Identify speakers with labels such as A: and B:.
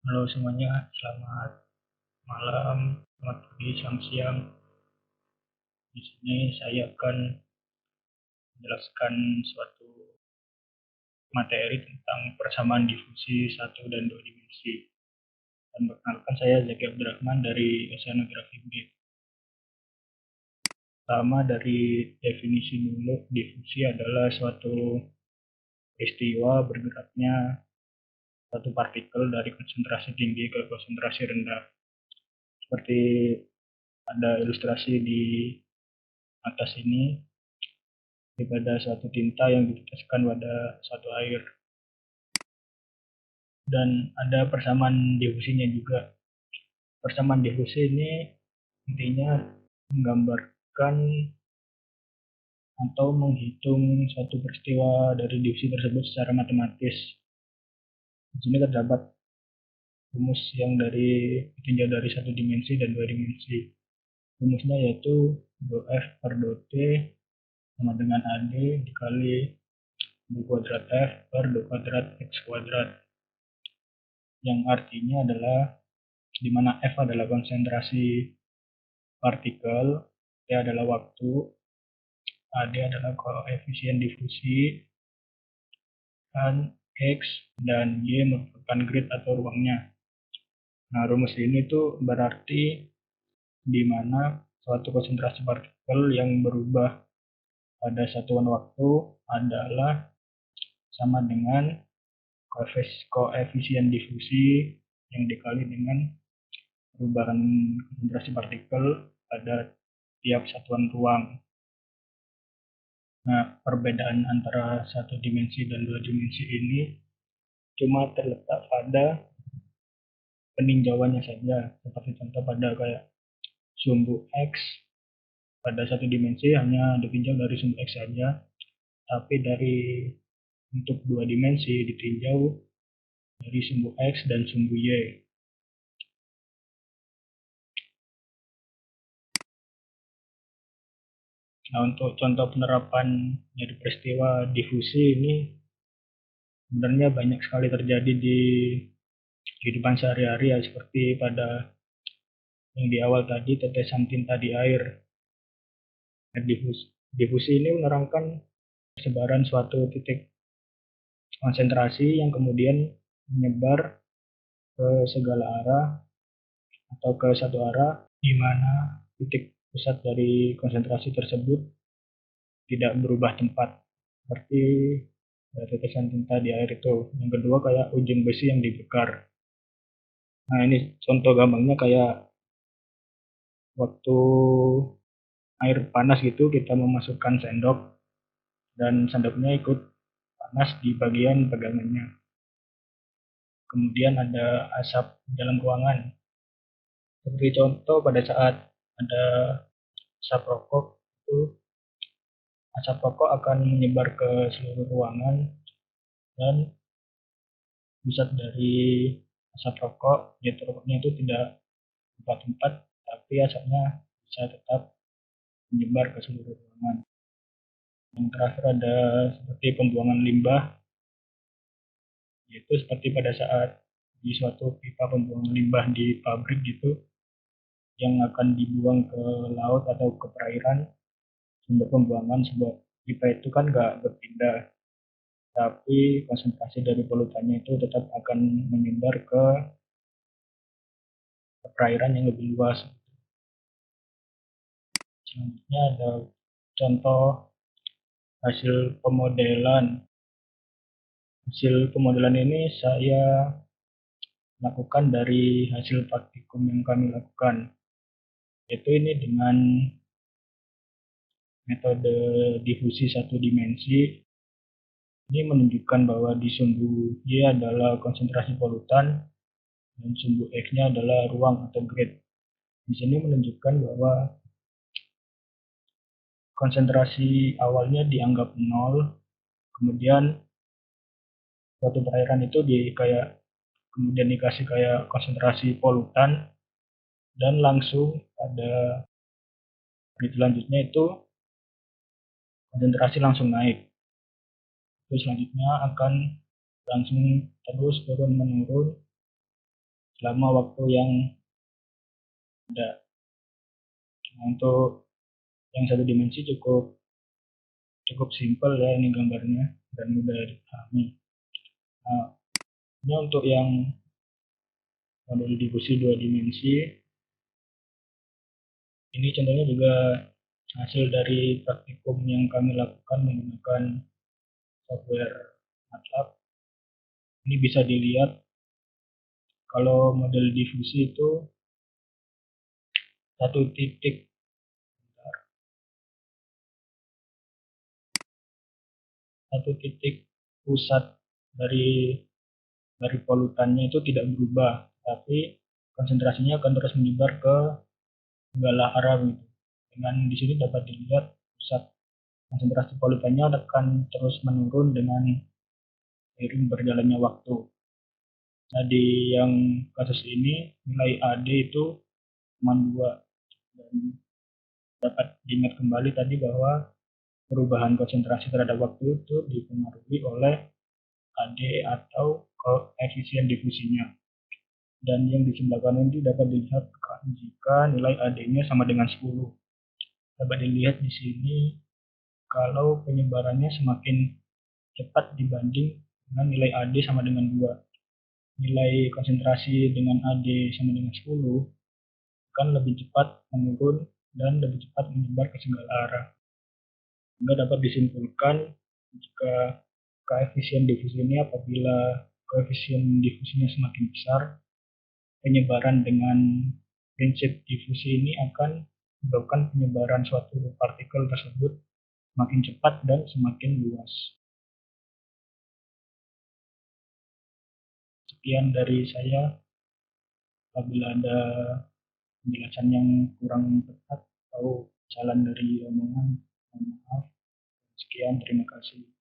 A: Halo semuanya, selamat malam, selamat pagi, selamat siang. Di sini saya akan menjelaskan suatu materi tentang persamaan difusi satu dan dua dimensi. Dan perkenalkan saya Zaki Abdurrahman dari Oceanografi B. Pertama dari definisi dulu, difusi adalah suatu peristiwa bergeraknya satu partikel dari konsentrasi tinggi ke konsentrasi rendah. Seperti ada ilustrasi di atas ini, daripada suatu tinta yang diteteskan pada suatu air. Dan ada persamaan difusinya juga. Persamaan difusi ini intinya menggambarkan atau menghitung suatu peristiwa dari difusi tersebut secara matematis. Di sini terdapat rumus yang ditinjau dari satu dimensi dan dua dimensi. Rumusnya yaitu dou F per dou T sama dengan AD dikali dou kuadrat F per dou kuadrat X kuadrat. Yang artinya adalah di mana F adalah konsentrasi partikel, T adalah waktu, AD adalah koefisien difusi, dan X dan Y merupakan grid atau ruangnya. Nah, rumus ini tuh berarti di mana suatu konsentrasi partikel yang berubah pada satuan waktu adalah sama dengan koefisien difusi yang dikali dengan perubahan konsentrasi partikel pada tiap satuan ruang. Nah, perbedaan antara satu dimensi dan dua dimensi ini cuma terletak pada peninjauannya saja. Seperti contoh pada kayak sumbu X pada satu dimensi hanya ditinjau dari sumbu X saja, tapi untuk dua dimensi ditinjau dari sumbu X dan sumbu Y. Nah, untuk contoh penerapan dari peristiwa difusi ini sebenarnya banyak sekali terjadi di kehidupan sehari-hari ya, seperti pada yang di awal tadi tetesan tinta di air. Difusi ini menerangkan persebaran suatu titik konsentrasi yang kemudian menyebar ke segala arah atau ke satu arah, di mana titik pusat dari konsentrasi tersebut tidak berubah tempat, seperti tetesan tinta di air itu. Yang kedua kayak ujung besi yang dibakar. Nah, ini contoh gampangnya kayak waktu air panas gitu, kita memasukkan sendok dan sendoknya ikut panas di bagian pegangannya. Kemudian ada asap dalam ruangan. Seperti contoh pada saat ada asap rokok, itu asap rokok akan menyebar ke seluruh ruangan dan pusat dari asap rokok, yaitu rokoknya itu tidak berubah tempat, tapi asapnya bisa tetap menyebar ke seluruh ruangan. Yang terakhir ada seperti pembuangan limbah, yaitu seperti pada saat di suatu pipa pembuangan limbah di pabrik gitu, yang akan dibuang ke laut atau ke perairan. Sumber pembuangan sebuah pipa itu kan nggak berpindah, tapi konsentrasi dari polutannya itu tetap akan menyebar ke perairan yang lebih luas. Selanjutnya ada contoh hasil pemodelan. Hasil pemodelan ini saya lakukan dari hasil praktikum yang kami lakukan, yaitu ini dengan metode difusi satu dimensi. Ini menunjukkan bahwa di sumbu Y adalah konsentrasi polutan dan sumbu X-nya adalah ruang atau grid. Di sini menunjukkan bahwa konsentrasi awalnya dianggap nol, kemudian suatu perairan itu kemudian dikasih kayak konsentrasi polutan, dan langsung pada grid selanjutnya itu konsentrasi langsung naik. Terus selanjutnya akan langsung terus turun menurun selama waktu yang ada. Nah, untuk yang satu dimensi cukup cukup simpel ya ini gambarnya dan mudah dipahami. Nah, ini untuk yang model difusi dua dimensi, ini contohnya juga hasil dari praktikum yang kami lakukan menggunakan software MATLAB. Ini bisa dilihat kalau model difusi itu satu titik satu titik pusat dari polutannya itu tidak berubah, tapi konsentrasinya akan terus menyebar ke segala arah gitu. Dengan di sini dapat dilihat pusat konsentrasi polutannya akan terus menurun dengan seiring berjalannya waktu. Nah, di yang kasus ini nilai AD itu cuma 2, dan dapat diingat kembali tadi bahwa perubahan konsentrasi terhadap waktu itu dipengaruhi oleh AD atau koefisien difusinya. Dan yang di sebelah kanan ini dapat dilihat jika nilai AD-nya sama dengan 10. Dapat dilihat di sini kalau penyebarannya semakin cepat dibanding dengan nilai AD sama dengan 2. Nilai konsentrasi dengan AD sama dengan 10 akan lebih cepat menurun dan lebih cepat menyebar ke segala arah. Sehingga dapat disimpulkan jika koefisien difusi ini apabila koefisien difusinya semakin besar, penyebaran dengan prinsip difusi ini akan menyebabkan penyebaran suatu partikel tersebut semakin cepat dan semakin luas. Sekian dari saya. Apabila ada penjelasan yang kurang tepat atau jalan dari omongan, mohon maaf. Sekian, terima kasih.